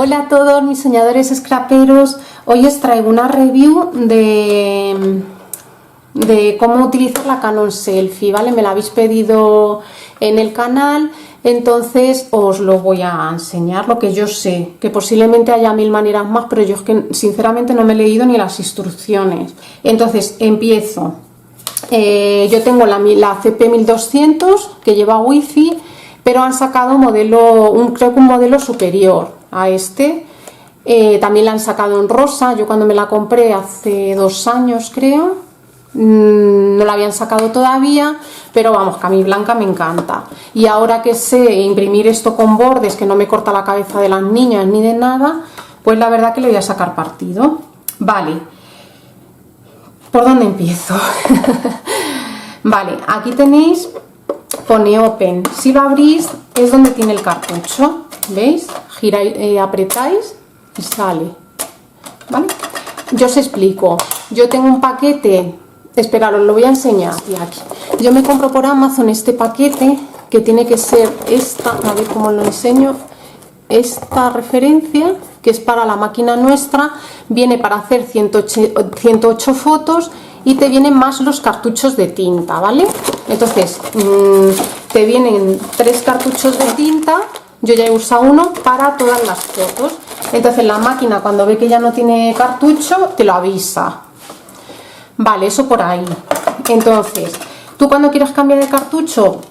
Hola a todos mis soñadores scraperos. Hoy os traigo una review de cómo utilizar la Canon Selphy, ¿vale? Me la habéis pedido en el canal, entonces os lo voy a enseñar, lo que yo sé, que posiblemente haya mil maneras más, pero yo es que sinceramente no me he leído ni las instrucciones. Entonces empiezo. Yo tengo la CP1200 que lleva wifi, pero han sacado creo que un modelo superior a este. También la han sacado en rosa. Yo cuando me la compré hace 2 años creo, no la habían sacado todavía, pero vamos, que a mí blanca me encanta. Y ahora que sé imprimir esto con bordes, que no me corta la cabeza de las niñas ni de nada, pues la verdad que le voy a sacar partido. Vale, ¿por dónde empiezo? Vale, aquí tenéis, pone Open. Si lo abrís es donde tiene el cartucho, ¿veis? Giráis, apretáis y sale, ¿vale? Yo os explico. Yo tengo un paquete, esperaros, lo voy a enseñar. Y aquí yo me compro por Amazon este paquete, que tiene que ser esta, a ver cómo lo enseño, esta referencia, que es para la máquina nuestra. Viene para hacer 108 fotos y te vienen más los cartuchos de tinta, ¿vale? Entonces te vienen 3 cartuchos de tinta. Yo ya he usado uno para todas las fotos. Entonces la máquina, cuando ve que ya no tiene cartucho, te lo avisa. Vale, eso por ahí. Entonces tú, cuando quieras cambiar el cartucho,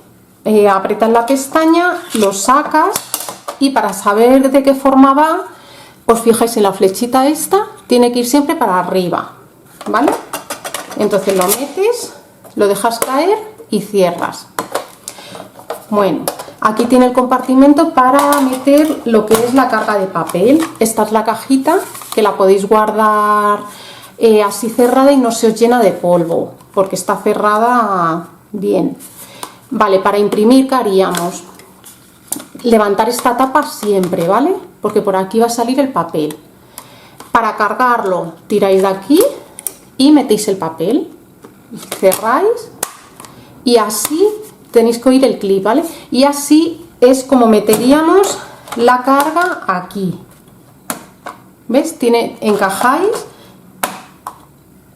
aprietas la pestaña, lo sacas, y para saber de qué forma va, os fijáis en la flechita esta, tiene que ir siempre para arriba, ¿vale? Entonces lo metes, lo dejas caer y cierras. Bueno, aquí tiene el compartimento para meter lo que es la carga de papel. Esta es la cajita, que la podéis guardar así cerrada y no se os llena de polvo, porque está cerrada bien. Vale, para imprimir, ¿qué haríamos? Levantar esta tapa siempre, ¿vale? Porque por aquí va a salir el papel. Para cargarlo, tiráis de aquí y metéis el papel, cerráis, y así tenéis que oír el clip, ¿vale? Y así es como meteríamos la carga aquí. ¿Ves? Encajáis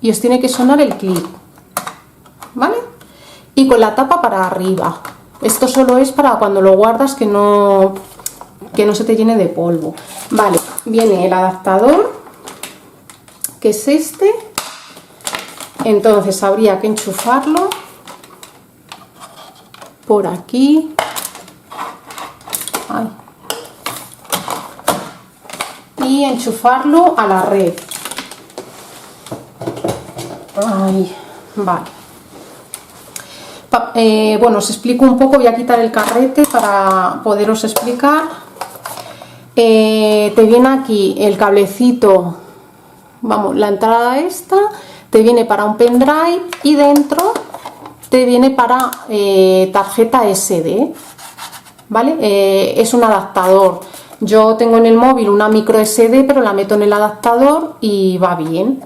y os tiene que sonar el clip, ¿vale? Y con la tapa para arriba. Esto solo es para cuando lo guardas, que no se te llene de polvo. Vale, viene el adaptador, que es este. Entonces habría que enchufarlo por aquí. Ay. Y enchufarlo a la red. Ay, vale. Bueno, os explico un poco. Voy a quitar el carrete para poderos explicar. Te viene aquí el cablecito, vamos, la entrada esta, te viene para un pendrive, y dentro te viene para tarjeta SD, ¿vale? Es un adaptador. Yo tengo en el móvil una micro SD, pero la meto en el adaptador y va bien.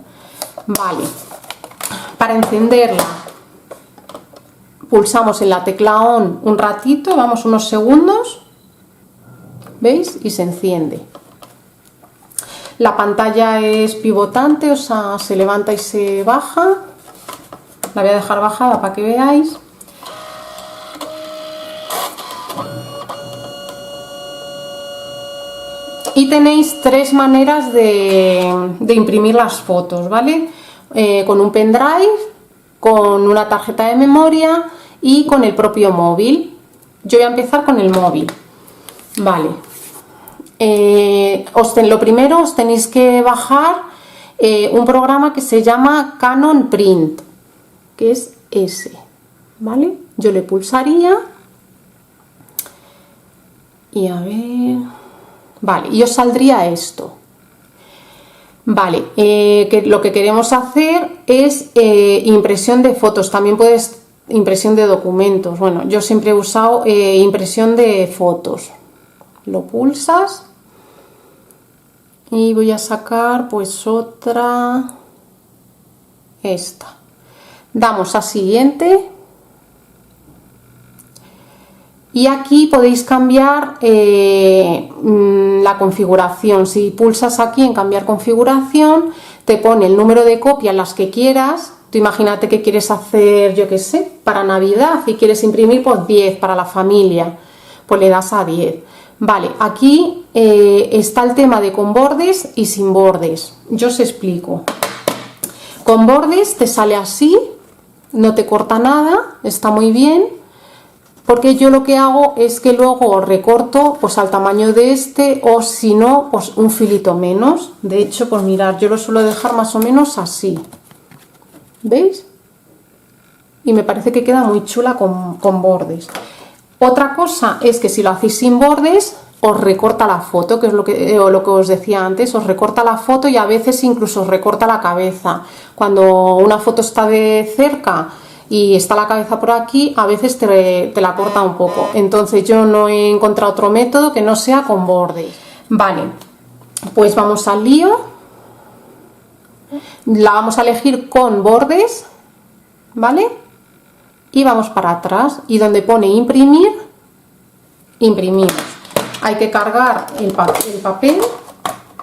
Vale, para encenderla pulsamos en la tecla ON un ratito, vamos, unos segundos, ¿veis? Y se enciende. La pantalla es pivotante, o sea, se levanta y se baja. La voy a dejar bajada para que veáis. Y tenéis 3 maneras de imprimir las fotos, ¿vale? Con un pendrive, con una tarjeta de memoria y con el propio móvil. Yo voy a empezar con el móvil. Vale. Lo primero, os tenéis que bajar un programa que se llama Canon Print, que es ese, ¿vale? Yo le pulsaría y a ver, vale, y os saldría esto. Vale, lo que queremos hacer es impresión de fotos. También puedes impresión de documentos. Bueno, yo siempre he usado impresión de fotos. Lo pulsas y voy a sacar pues otra, esta. Damos a siguiente Y aquí podéis cambiar la configuración. Si pulsas aquí en cambiar configuración, te pone el número de copias, las que quieras. Tú imagínate que quieres hacer, yo qué sé, para Navidad y quieres imprimir pues 10 para la familia, pues le das a 10. Vale, aquí está el tema de con bordes y sin bordes. Yo os explico. Con bordes te sale así, no te corta nada, está muy bien. Porque yo lo que hago es que luego recorto pues al tamaño de este, o si no, pues un filito menos. De hecho, pues mirad, yo lo suelo dejar más o menos así. ¿Veis? Y me parece que queda muy chula con bordes. Otra cosa es que si lo hacéis sin bordes, os recorta la foto, que es lo que os decía antes, os recorta la foto y a veces incluso os recorta la cabeza. Cuando una foto está de cerca y está la cabeza por aquí, a veces te la corta un poco. Entonces yo no he encontrado otro método que no sea con bordes. Vale, pues vamos al lío. La vamos a elegir con bordes, ¿vale? Y vamos para atrás y donde pone imprimir, imprimimos. Hay que cargar el papel.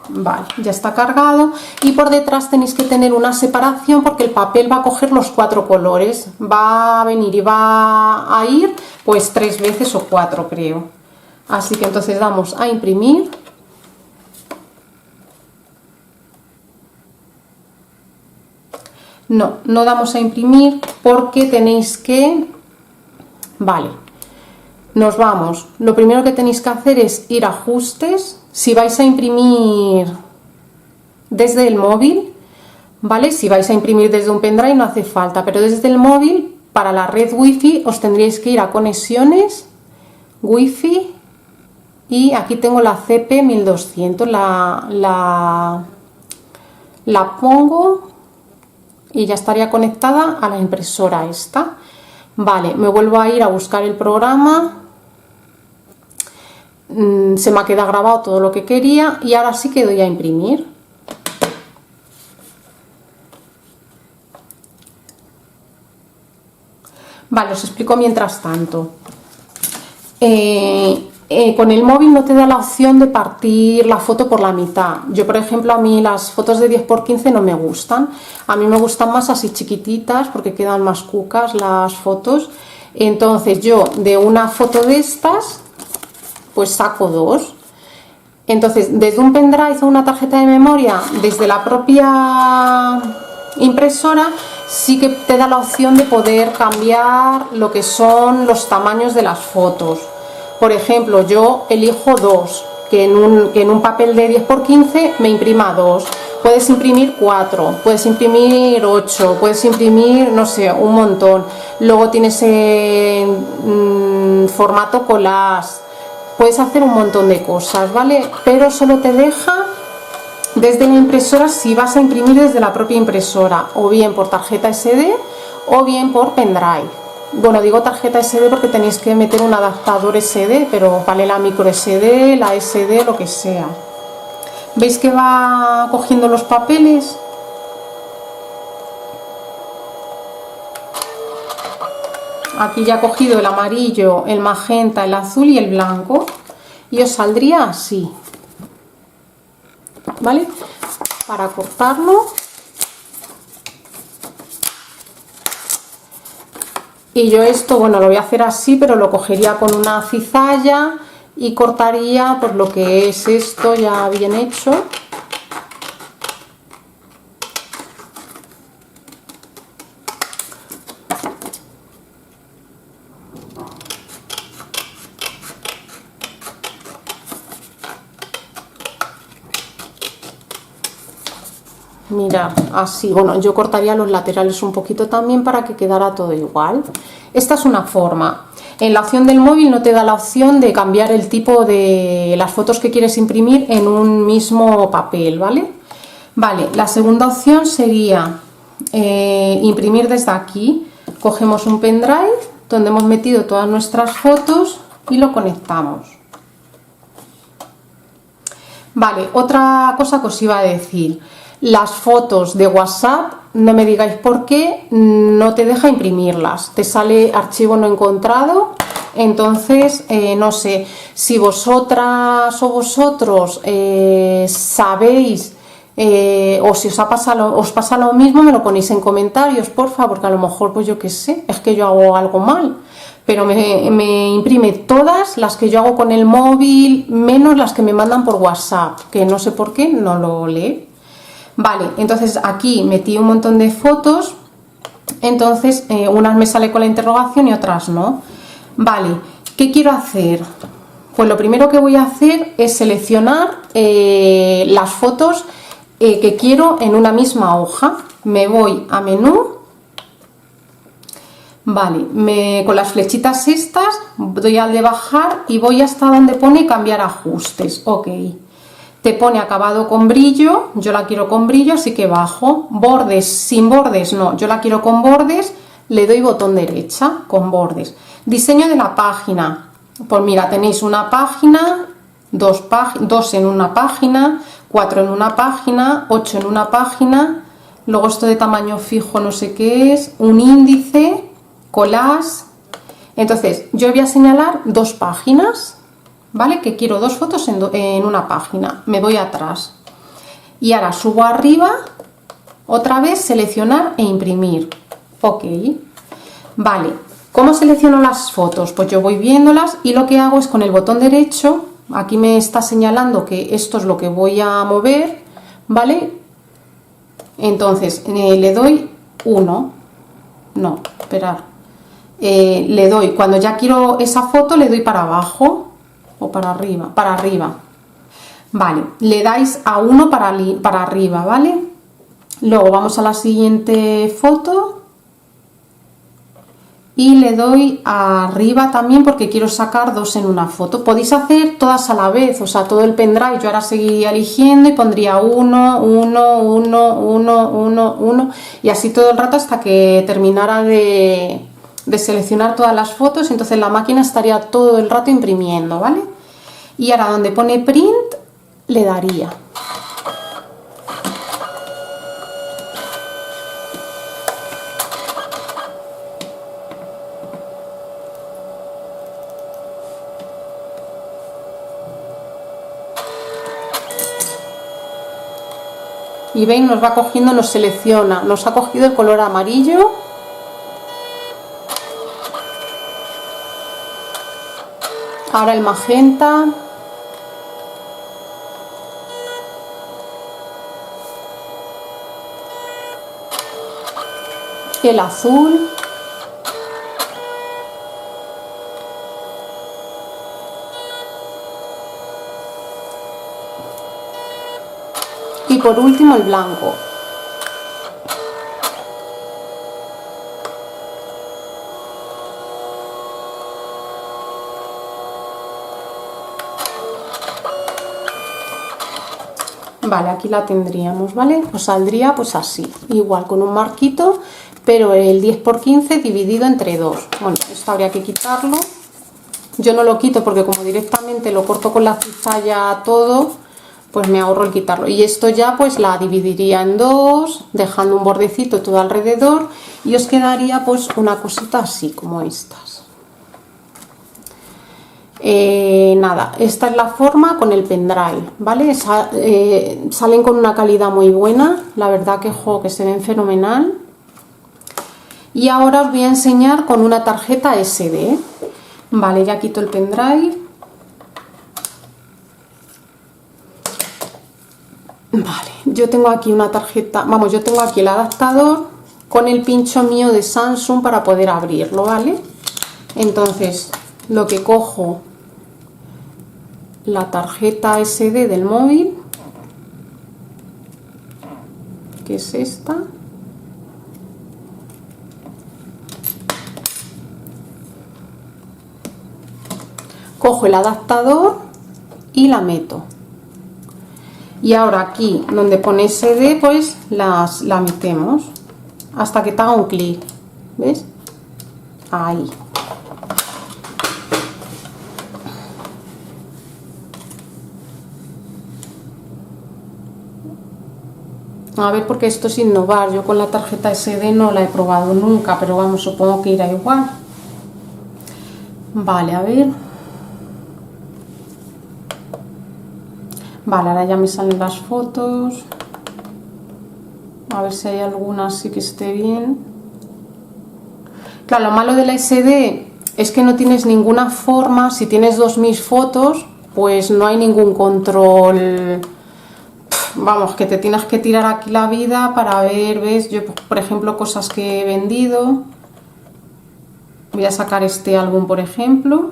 Vale, ya está cargado y por detrás tenéis que tener una separación porque el papel va a coger los 4 colores, va a venir y va a ir pues 3 veces o 4 creo. Así que entonces damos a imprimir. No damos a imprimir porque tenéis que... Vale, nos vamos. Lo primero que tenéis que hacer es ir a ajustes. Si vais a imprimir desde el móvil, ¿vale? Si vais a imprimir desde un pendrive no hace falta, pero desde el móvil, para la red wifi, os tendréis que ir a conexiones, wifi, y aquí tengo la CP1200, la pongo y ya estaría conectada a la impresora esta. Vale, me vuelvo a ir a buscar el programa. Se me ha quedado grabado todo lo que quería y ahora sí que doy a imprimir. Vale, os explico mientras tanto. Con el móvil no te da la opción de partir la foto por la mitad. Yo, por ejemplo, a mí las fotos de 10×15 no me gustan. A mí me gustan más así chiquititas porque quedan más cucas las fotos. Entonces yo de una foto de estas pues saco 2. Entonces desde un pendrive o una tarjeta de memoria, desde la propia impresora, sí que te da la opción de poder cambiar lo que son los tamaños de las fotos. Por ejemplo, yo elijo 2, que en un papel de 10×15 me imprima 2. Puedes imprimir 4, puedes imprimir 8, puedes imprimir, no sé, un montón. Luego tienes formato collage. Puedes hacer un montón de cosas, ¿vale? Pero solo te deja desde la impresora si vas a imprimir desde la propia impresora, o bien por tarjeta SD o bien por pendrive. Bueno, digo tarjeta SD porque tenéis que meter un adaptador SD, pero vale la micro SD, la SD, lo que sea. ¿Veis que va cogiendo los papeles? Aquí ya he cogido el amarillo, el magenta, el azul y el blanco y os saldría así, ¿vale? Para cortarlo, y yo esto, bueno, lo voy a hacer así, pero lo cogería con una cizalla y cortaría pues lo que es esto ya bien hecho. Mirad, así, bueno, yo cortaría los laterales un poquito también para que quedara todo igual. Esta es una forma. En la opción del móvil no te da la opción de cambiar el tipo de las fotos que quieres imprimir en un mismo papel, ¿vale? Vale, la segunda opción sería imprimir desde aquí. Cogemos un pendrive donde hemos metido todas nuestras fotos y lo conectamos. Vale, otra cosa que os iba a decir. Las fotos de WhatsApp, no me digáis por qué, no te deja imprimirlas. Te sale archivo no encontrado Entonces, no sé, si vosotras o vosotros sabéis o si os pasa lo mismo, me lo ponéis en comentarios, por favor, porque a lo mejor, pues yo qué sé, es que yo hago algo mal, pero me imprime todas las que yo hago con el móvil, menos las que me mandan por WhatsApp, que no sé por qué no lo lee. Vale, entonces aquí metí un montón de fotos, entonces unas me sale con la interrogación y otras no. Vale, ¿qué quiero hacer? Pues lo primero que voy a hacer es seleccionar las fotos que quiero en una misma hoja. Me voy a menú, vale, con las flechitas estas doy al de bajar y voy hasta donde pone cambiar ajustes. Ok, te pone acabado con brillo, yo la quiero con brillo, así que bajo. Bordes, sin bordes no, yo la quiero con bordes, le doy botón derecha, con bordes. Diseño de la página, pues mira, tenéis una página, dos en una página, 4 en una página, 8 en una página, luego esto de tamaño fijo no sé qué es, un índice, collage. Entonces yo voy a señalar 2 páginas, ¿vale? Que quiero 2 fotos en una página. Me voy atrás y ahora subo arriba, otra vez seleccionar e imprimir. Ok, vale. ¿Cómo selecciono las fotos? Pues yo voy viéndolas y lo que hago es con el botón derecho, aquí me está señalando que esto es lo que voy a mover, ¿vale? Entonces le doy 1, no, esperar, le doy, cuando ya quiero esa foto le doy para abajo o para arriba, vale, le dais a 1 para arriba, ¿vale? Luego vamos a la siguiente foto y le doy arriba también porque quiero sacar 2 en una foto. Podéis hacer todas a la vez, o sea, todo el pendrive. Yo ahora seguiría eligiendo y pondría 1, 1, 1, 1, 1, 1 y así todo el rato hasta que terminara de seleccionar todas las fotos. Entonces la máquina estaría todo el rato imprimiendo, ¿vale? Y ahora donde pone print le daría. Y veis, nos va cogiendo, nos selecciona, nos ha cogido el color amarillo. Ahora el magenta. El azul. Y por último el blanco. Vale, aquí la tendríamos, ¿vale? Pues saldría pues así, igual con un marquito, pero el 10×15 dividido entre 2. Bueno, esto habría que quitarlo. Yo no lo quito porque como directamente lo corto con la cizalla todo, pues me ahorro el quitarlo. Y esto ya pues la dividiría en 2, dejando un bordecito todo alrededor y os quedaría pues una cosita así como estas. Nada, esta es la forma con el pendrive, ¿vale? Salen con una calidad muy buena, la verdad que se ven fenomenal. Y ahora os voy a enseñar con una tarjeta SD. Vale, ya quito el pendrive. Vale, yo tengo aquí una tarjeta, vamos, yo tengo aquí el adaptador con el pincho mío de Samsung para poder abrirlo, ¿vale? Entonces, lo que cojo, la tarjeta SD del móvil, que es esta. Cojo el adaptador y la meto. Y ahora aquí donde pone SD pues la metemos hasta que te haga un clic, ¿ves? Ahí. A ver, porque esto es innovar, yo con la tarjeta SD no la he probado nunca, pero vamos, supongo que irá igual. Vale, a ver. Vale, ahora ya me salen las fotos. A ver si hay alguna así que esté bien. Claro, lo malo de la SD es que no tienes ninguna forma. Si tienes 2000 fotos, pues no hay ningún control. Vamos, que te tienes que tirar aquí la vida para ver, ¿ves? Yo, por ejemplo, cosas que he vendido. Voy a sacar este álbum, por ejemplo.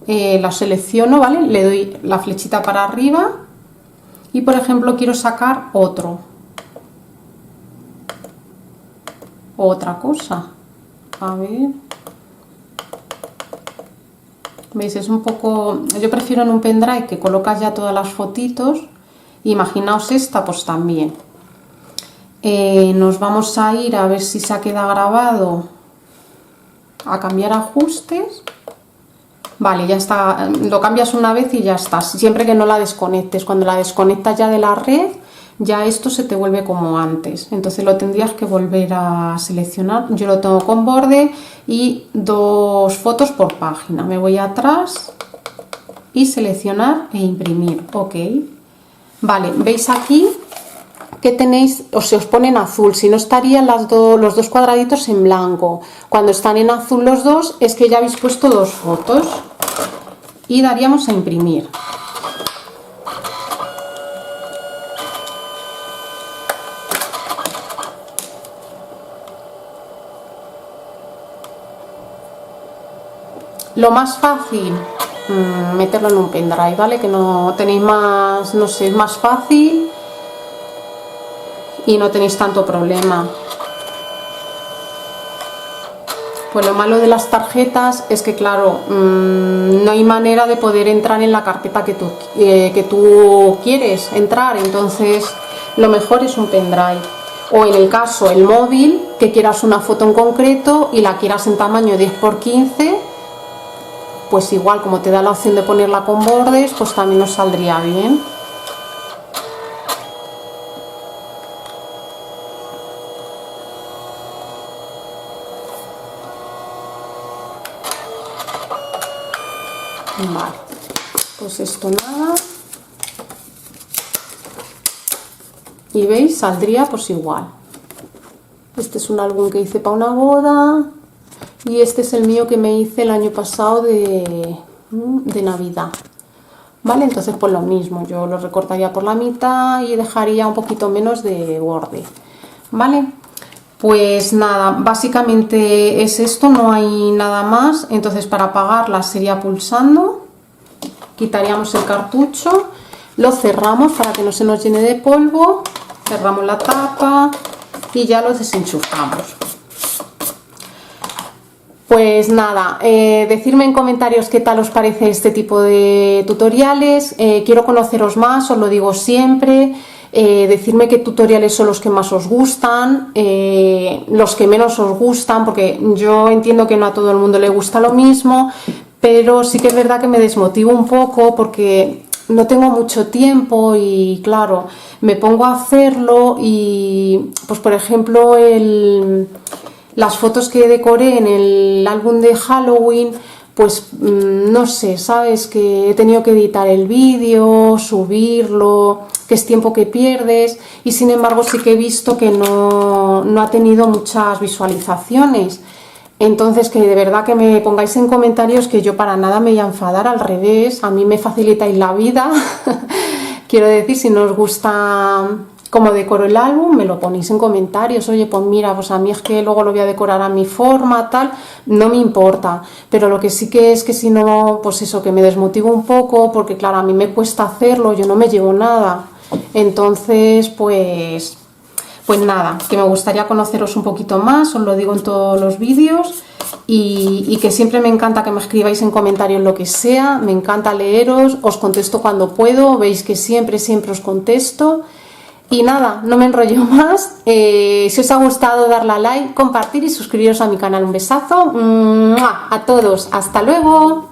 Lo selecciono, ¿vale? Le doy la flechita para arriba. Y, por ejemplo, quiero sacar otro. Otra cosa. A ver. ¿Veis? Es un poco... Yo prefiero en un pendrive que colocas ya todas las fotitos. Imaginaos esta, pues también. Nos vamos a ir a ver si se ha quedado grabado. A cambiar ajustes. Vale, ya está. Lo cambias una vez y ya está. Siempre que no la desconectes. Cuando la desconectas ya de la red, ya esto se te vuelve como antes. Entonces lo tendrías que volver a seleccionar. Yo lo tengo con borde y 2 fotos por página. Me voy atrás y seleccionar e imprimir. Ok. Vale, veis aquí que tenéis, o se os pone en azul, si no estarían los dos cuadraditos en blanco. Cuando están en azul los dos es que ya habéis puesto 2 fotos y daríamos a imprimir. Lo más fácil, meterlo en un pendrive, ¿vale? Que no tenéis más, no sé, es más fácil y no tenéis tanto problema. Pues lo malo de las tarjetas es que, claro, no hay manera de poder entrar en la carpeta que tú quieres entrar, entonces lo mejor es un pendrive. O en el caso, el móvil, que quieras una foto en concreto y la quieras en tamaño 10×15, pues igual, como te da la opción de ponerla con bordes, pues también nos saldría bien. Vale, pues esto nada. Y veis, saldría pues igual. Este es un álbum que hice para una boda. Y este es el mío que me hice el año pasado de Navidad. Vale, entonces pues lo mismo. Yo lo recortaría por la mitad y dejaría un poquito menos de borde. Vale. Pues nada, básicamente es esto, no hay nada más. Entonces para apagarla sería pulsando, quitaríamos el cartucho, lo cerramos para que no se nos llene de polvo, cerramos la tapa y ya lo desenchufamos. Pues nada, decidme en comentarios qué tal os parece este tipo de tutoriales. Quiero conoceros más, os lo digo siempre. Decidme qué tutoriales son los que más os gustan, los que menos os gustan, porque yo entiendo que no a todo el mundo le gusta lo mismo, pero sí que es verdad que me desmotivo un poco porque no tengo mucho tiempo y claro, me pongo a hacerlo y pues por ejemplo las fotos que decoré en el álbum de Halloween, pues no sé, sabes que he tenido que editar el vídeo, subirlo, que es tiempo que pierdes y sin embargo sí que he visto que no ha tenido muchas visualizaciones. Entonces que de verdad que me pongáis en comentarios, que yo para nada me voy a enfadar, al revés, a mí me facilitáis la vida. Quiero decir, si no os gusta cómo decoro el álbum, me lo ponéis en comentarios. Oye, pues mira, pues a mí es que luego lo voy a decorar a mi forma, tal, no me importa. Pero lo que sí que es que si no, pues eso, que me desmotivo un poco, porque claro, a mí me cuesta hacerlo, yo no me llevo nada. Entonces, pues nada, que me gustaría conoceros un poquito más, os lo digo en todos los vídeos. Y que siempre me encanta que me escribáis en comentarios lo que sea, me encanta leeros, os contesto cuando puedo, veis que siempre os contesto. Y nada, no me enrollo más. Si os ha gustado, darle a like, compartir y suscribiros a mi canal. Un besazo a todos, hasta luego.